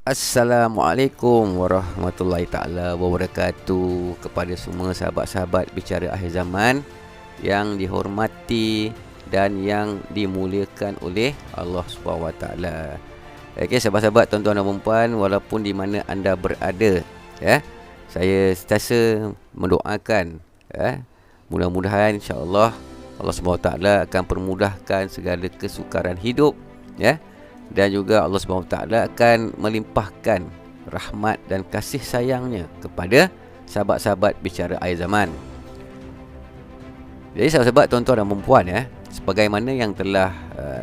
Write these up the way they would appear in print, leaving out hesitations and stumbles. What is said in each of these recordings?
Assalamualaikum warahmatullahi taala wabarakatuh kepada semua sahabat-sahabat bicara akhir zaman yang dihormati dan yang dimuliakan oleh Allah Subhanahu Wa Taala. Okey, sahabat-sahabat, tuan-tuan dan puan-puan, walaupun di mana anda berada, saya sentiasa mendoakan, mudah-mudahan insya-Allah Allah Subhanahu Wa Taala akan permudahkan segala kesukaran hidup, dan juga Allah SWT akan melimpahkan rahmat dan kasih sayangnya kepada sahabat-sahabat bicara akhir zaman. Jadi sahabat-sahabat, tuan-tuan dan puan-puan, sebagaimana yang telah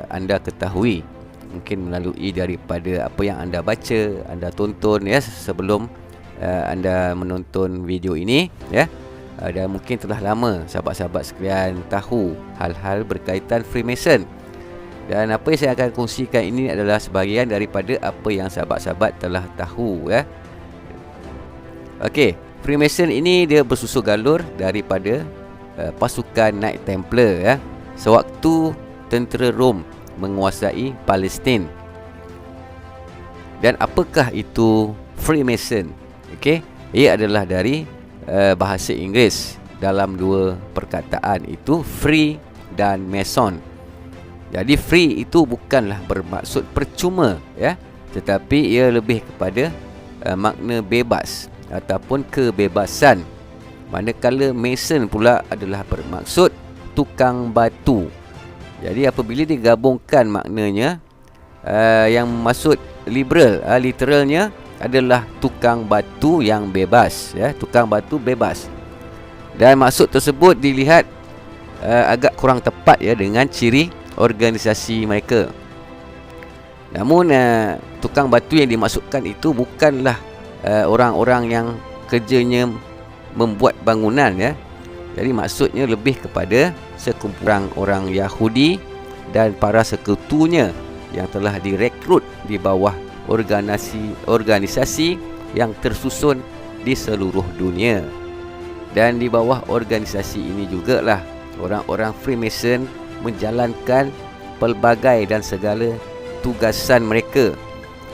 anda ketahui, mungkin melalui daripada apa yang anda baca, anda tonton sebelum anda menonton video ini, dan mungkin telah lama sahabat-sahabat sekalian tahu hal-hal berkaitan Freemason. Dan apa yang saya akan kongsikan ini adalah sebahagian daripada apa yang sahabat-sahabat telah tahu, Okey, Freemason ini dia bersusul galur daripada pasukan Knight Templar, sewaktu tentera Rom menguasai Palestin. Dan apakah itu Freemason? Okey, ia adalah dari bahasa Inggeris. Dalam dua perkataan itu, free dan mason. Jadi free itu bukanlah bermaksud percuma, tetapi ia lebih kepada makna bebas ataupun kebebasan. Manakala mason pula adalah bermaksud tukang batu. Jadi apabila digabungkan maknanya, yang maksud literalnya adalah tukang batu yang bebas, tukang batu bebas. Dan maksud tersebut dilihat agak kurang tepat dengan ciri organisasi mereka. Namun tukang batu yang dimaksudkan itu bukanlah orang-orang yang kerjanya membuat bangunan, Jadi maksudnya lebih kepada sekumpulan orang Yahudi dan para sekutunya yang telah direkrut di bawah organisasi yang tersusun di seluruh dunia. Dan di bawah organisasi ini jugalah orang-orang Freemason menjalankan pelbagai dan segala tugasan mereka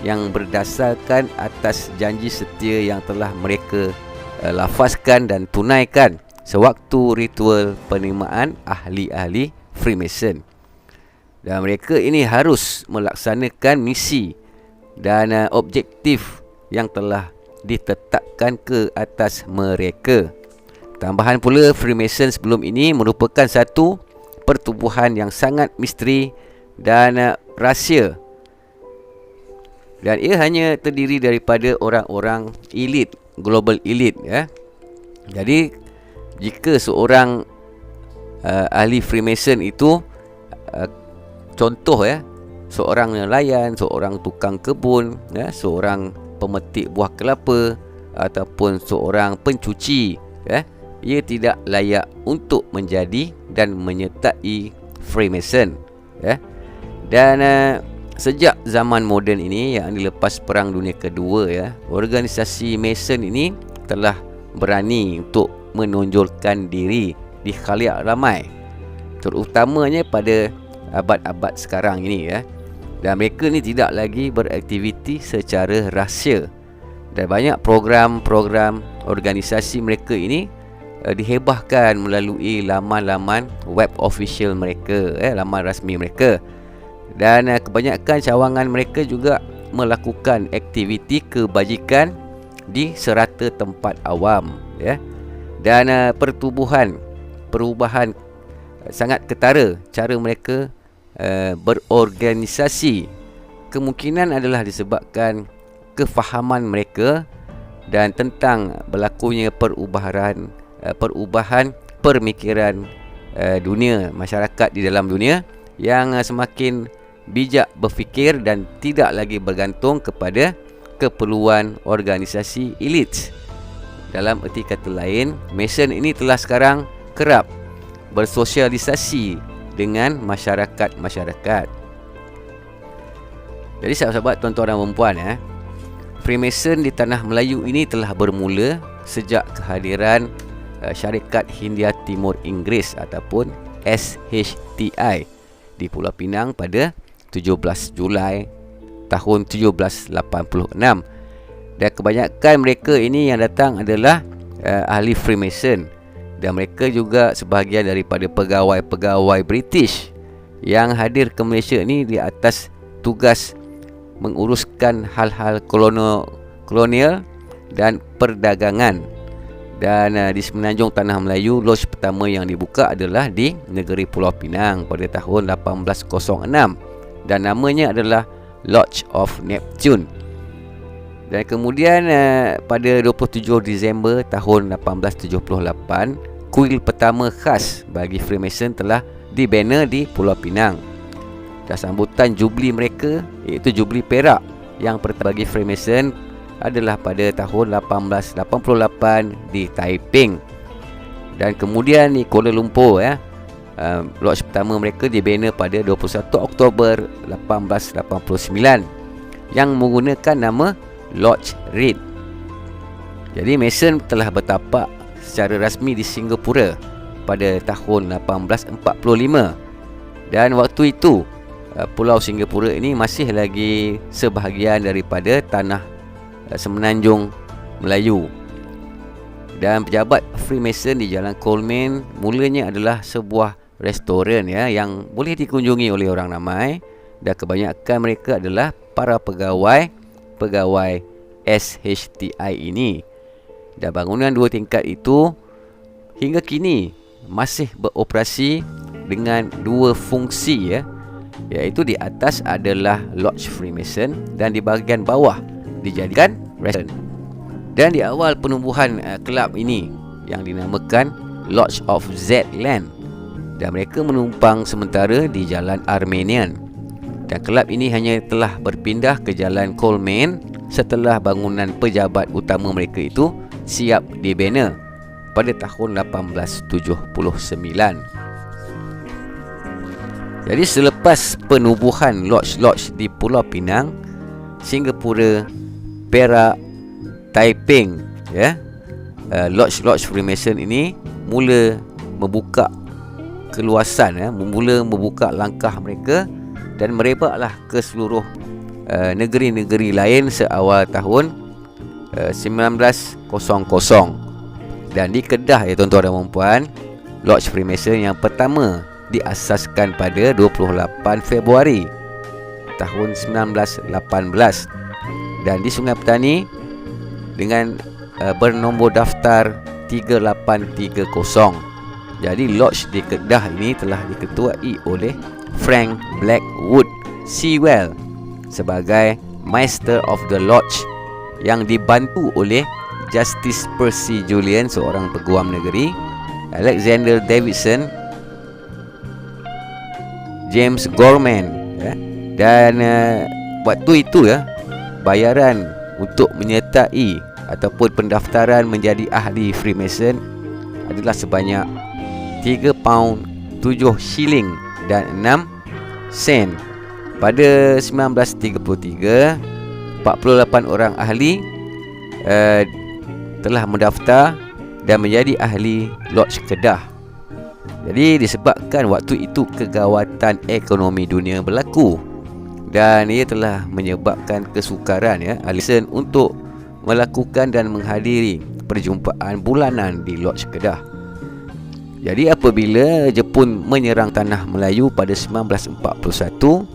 yang berdasarkan atas janji setia yang telah mereka lafazkan dan tunaikan sewaktu ritual penerimaan ahli-ahli Freemason. Dan mereka ini harus melaksanakan misi dan objektif yang telah ditetapkan ke atas mereka. Tambahan pula, Freemason sebelum ini merupakan satu pertubuhan yang sangat misteri dan rahsia. Dan ia hanya terdiri daripada orang-orang elit, global elite, Jadi jika seorang ahli Freemason itu contoh, seorang nelayan, seorang tukang kebun, seorang pemetik buah kelapa ataupun seorang pencuci, ia tidak layak untuk menjadi dan menyertai Freemason, Dan sejak zaman moden ini, yang dilepas Perang Dunia Kedua, organisasi Mason ini telah berani untuk menonjolkan diri di khalayak ramai, terutamanya pada abad-abad sekarang ini, Dan mereka ni tidak lagi beraktiviti secara rahsia. Dan banyak program-program organisasi mereka ini dihebahkan melalui laman-laman web official mereka, laman rasmi mereka. Dan kebanyakan cawangan mereka juga melakukan aktiviti kebajikan di serata tempat awam, Dan perubahan sangat ketara cara mereka berorganisasi. Kemungkinan adalah disebabkan kefahaman mereka dan tentang berlakunya perubahan pemikiran dunia, masyarakat di dalam dunia yang semakin bijak berfikir dan tidak lagi bergantung kepada keperluan organisasi elit. Dalam erti kata lain, Mason ini telah sekarang kerap bersosialisasi dengan masyarakat-masyarakat. Jadi sahabat-sahabat, tuan-tuan dan puan-puan, Freemason di tanah Melayu ini telah bermula sejak kehadiran Syarikat Hindia Timur Inggeris ataupun SHTI di Pulau Pinang pada 17 Julai tahun 1786. Dan kebanyakan mereka ini yang datang adalah ahli Freemason, dan mereka juga sebahagian daripada pegawai-pegawai British yang hadir ke Malaysia ni di atas tugas menguruskan hal-hal kolonial dan perdagangan. Dan di Semenanjung Tanah Melayu, lodge pertama yang dibuka adalah di negeri Pulau Pinang pada tahun 1806, dan namanya adalah Lodge of Neptune. Dan kemudian pada 27 Disember tahun 1878, kuil pertama khas bagi Freemason telah dibina di Pulau Pinang. Dan sambutan jubli mereka, iaitu jubli perak yang pertama bagi Freemason, adalah pada tahun 1888 di Taiping. Dan kemudian di Kuala Lumpur, lodge pertama mereka dibina pada 21 Oktober 1889 yang menggunakan nama Lodge Reed. Jadi Mason telah bertapak secara rasmi di Singapura pada tahun 1845, dan waktu itu Pulau Singapura ini masih lagi sebahagian daripada tanah Semenanjung Melayu. Dan pejabat Freemason di Jalan Coleman mulanya adalah sebuah restoran yang boleh dikunjungi oleh orang ramai, dan kebanyakan mereka adalah para pegawai SHTI ini. Dan bangunan 2 tingkat itu hingga kini masih beroperasi dengan 2 fungsi, iaitu di atas adalah Lodge Freemason dan di bahagian bawah dijadikan restoran. Dan di awal penubuhan kelab ini yang dinamakan Lodge of Z-Land, dan mereka menumpang sementara di Jalan Armenian. Dan kelab ini hanya telah berpindah ke Jalan Coleman setelah bangunan pejabat utama mereka itu siap dibina pada tahun 1879. Jadi selepas penubuhan lodge-lodge di Pulau Pinang, Singapura, Perak, Taiping, lodge-lodge Freemason ini mula membuka keluasan, mula membuka langkah mereka dan merebaklah ke seluruh negeri-negeri lain seawal tahun 1900. Dan di Kedah, tuan-tuan dan puan, Lodge Freemason yang pertama diasaskan pada 28 Februari tahun 1918, dan di Sungai Petani dengan bernombor daftar 3830. Jadi lodge di Kedah ini telah diketuai oleh Frank Blackwood Sewell sebagai Master of the Lodge, yang dibantu oleh Justice Percy Julian, seorang peguam negeri, Alexander Davidson, James Gorman, dan waktu itu bayaran untuk menyertai ataupun pendaftaran menjadi ahli Freemason adalah sebanyak 3 pound 7 shilling dan 6 sen. Pada 1933, 48 orang ahli telah mendaftar dan menjadi ahli Lodge Kedah. Jadi disebabkan waktu itu kegawatan ekonomi dunia berlaku, dan ia telah menyebabkan kesukaran Alison untuk melakukan dan menghadiri perjumpaan bulanan di Lodge Kedah. Jadi apabila Jepun menyerang tanah Melayu pada 1941,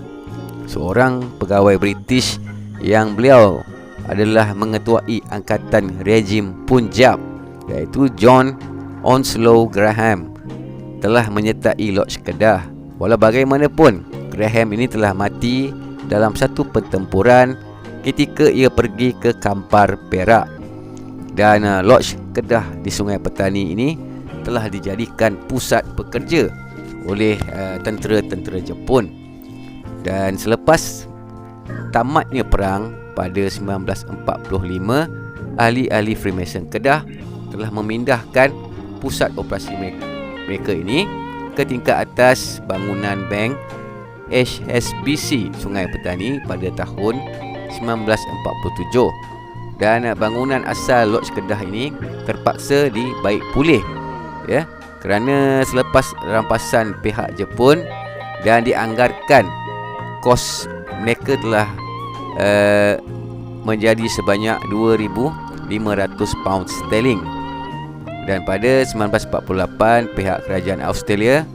seorang pegawai British yang beliau adalah mengetuai angkatan rejim Punjab, iaitu John Onslow Graham, telah menyertai Lodge Kedah. Walau bagaimanapun, Graham ini telah mati dalam satu pertempuran ketika ia pergi ke Kampar, Perak. Dan Lodge Kedah di Sungai Petani ini telah dijadikan pusat pekerja oleh tentera-tentera Jepun. Dan selepas tamatnya perang pada 1945, ahli-ahli Freemason Kedah telah memindahkan pusat operasi mereka ini ke tingkat atas bangunan bank HSBC Sungai Petani pada tahun 1947. Dan bangunan asal Lodge Kedah ini terpaksa dibaik pulih kerana selepas rampasan pihak Jepun, dan dianggarkan kos mereka telah menjadi sebanyak 2,500 pound sterling. Dan pada 1948, pihak kerajaan Australia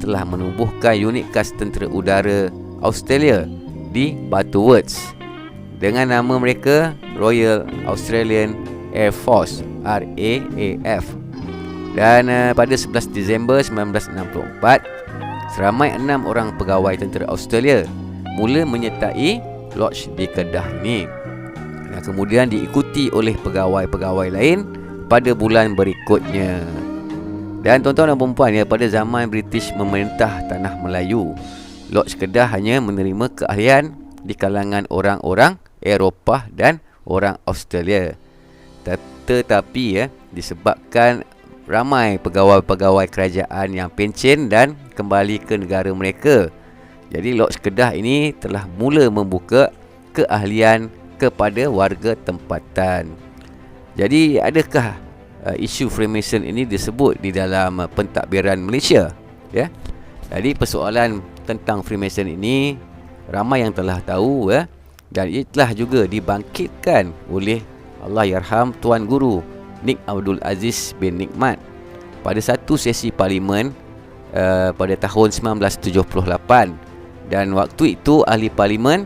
telah menubuhkan unit khas tentera udara Australia di Butterworth dengan nama mereka Royal Australian Air Force, RAAF. Dan pada 11 Disember 1964, seramai 6 orang pegawai tentera Australia mula menyertai lodge di Kedah ini. Dan kemudian diikuti oleh pegawai-pegawai lain pada bulan berikutnya. Dan tuan-tuan dan puan-puan, ya, pada zaman British memerintah tanah Melayu, Lodge Kedah hanya menerima keahlian di kalangan orang-orang Eropah dan orang Australia. Tetapi ya, disebabkan ramai pegawai-pegawai kerajaan yang pencen dan kembali ke negara mereka, jadi Lodge Kedah ini telah mula membuka keahlian kepada warga tempatan. Jadi adakah isu Freemason ini disebut di dalam pentadbiran Malaysia? Ya. Jadi persoalan tentang Freemason ini ramai yang telah tahu, ya, dan ia telah juga dibangkitkan oleh Allahyarham Tuan Guru Nik Abdul Aziz bin Nikmat pada satu sesi parlimen pada tahun 1978, dan waktu itu ahli parlimen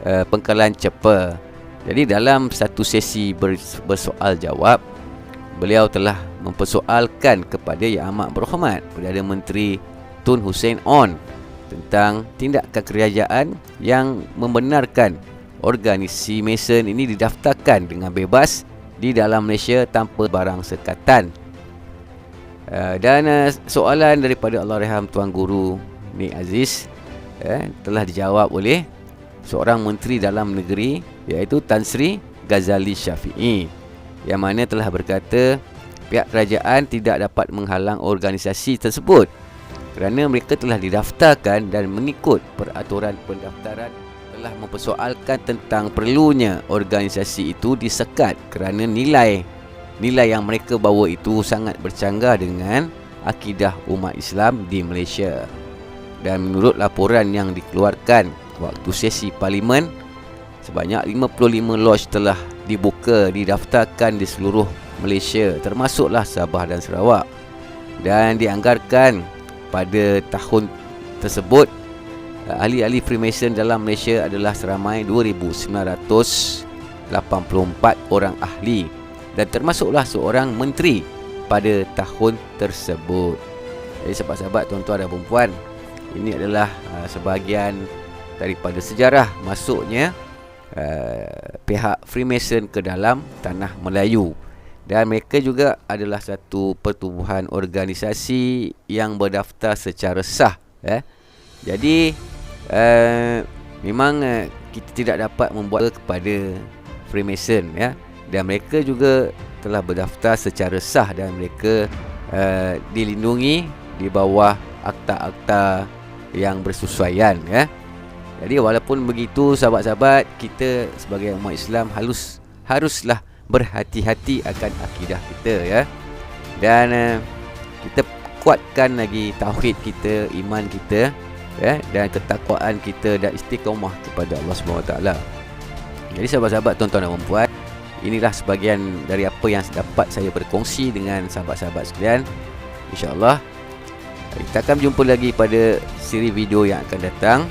Pengkalan Cepa. Jadi dalam satu sesi bersoal jawab, beliau telah mempersoalkan kepada Yang Amat Berhormat Perdana Menteri Tun Hussein On tentang tindakan kerajaan yang membenarkan organisasi Mason ini didaftarkan dengan bebas di dalam Malaysia tanpa barang sekatan. Dan soalan daripada Allahyarham Tuan Guru Nik Aziz telah dijawab oleh seorang menteri dalam negeri, iaitu Tan Sri Ghazali Syafi'i, yang mana telah berkata pihak kerajaan tidak dapat menghalang organisasi tersebut kerana mereka telah didaftarkan dan mengikut peraturan pendaftaran. Telah mempersoalkan tentang perlunya organisasi itu disekat kerana nilai yang mereka bawa itu sangat bercanggah dengan akidah umat Islam di Malaysia. Dan menurut laporan yang dikeluarkan waktu sesi parlimen, sebanyak 55 lodge telah dibuka, didaftarkan di seluruh Malaysia, termasuklah Sabah dan Sarawak. Dan dianggarkan pada tahun tersebut, ahli-ahli Freemason dalam Malaysia adalah seramai 2,984 orang ahli, dan termasuklah seorang menteri pada tahun tersebut. Jadi sahabat-sahabat, tuan-tuan dan puan-puan, ini adalah sebahagian daripada sejarah masuknya pihak Freemason ke dalam tanah Melayu. Dan mereka juga adalah satu pertubuhan organisasi yang berdaftar secara sah. Jadi memang kita tidak dapat membuat kepada Freemason, ya. Dan mereka juga telah berdaftar secara sah dan mereka dilindungi di bawah akta-akta yang bersesuaian, ya. Jadi walaupun begitu, sahabat-sahabat, kita sebagai umat Islam haruslah berhati-hati akan akidah kita, ya. Dan kita kuatkan lagi tauhid kita, iman kita, ya, dan ketakwaan kita dan istiqamah kepada Allah SWT. Jadi sahabat-sahabat, tuan-tuan dan puan-puan, inilah sebahagian dari apa yang dapat saya berkongsi dengan sahabat-sahabat sekalian. InsyaAllah kita akan jumpa lagi pada siri video yang akan datang.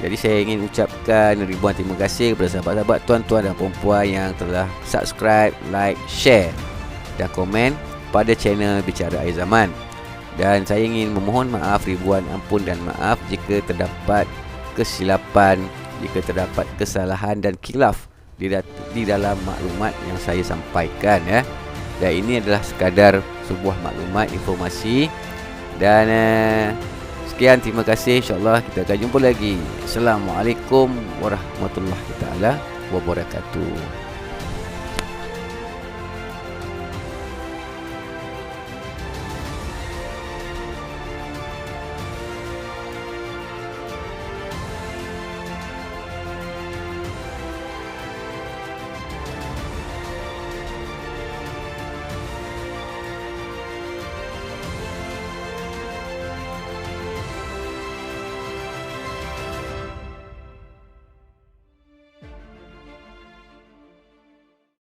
Jadi saya ingin ucapkan ribuan terima kasih kepada sahabat-sahabat, tuan-tuan dan puan-puan yang telah subscribe, like, share dan komen pada channel Bicara Akhir Zaman. Dan saya ingin memohon maaf, ribuan ampun dan maaf jika terdapat kesilapan, jika terdapat kesalahan dan khilaf di dalam maklumat yang saya sampaikan, ya. Dan ini adalah sekadar sebuah maklumat, informasi. Dan sekian, terima kasih. InsyaAllah kita akan jumpa lagi. Assalamualaikum warahmatullahi taala wabarakatuh.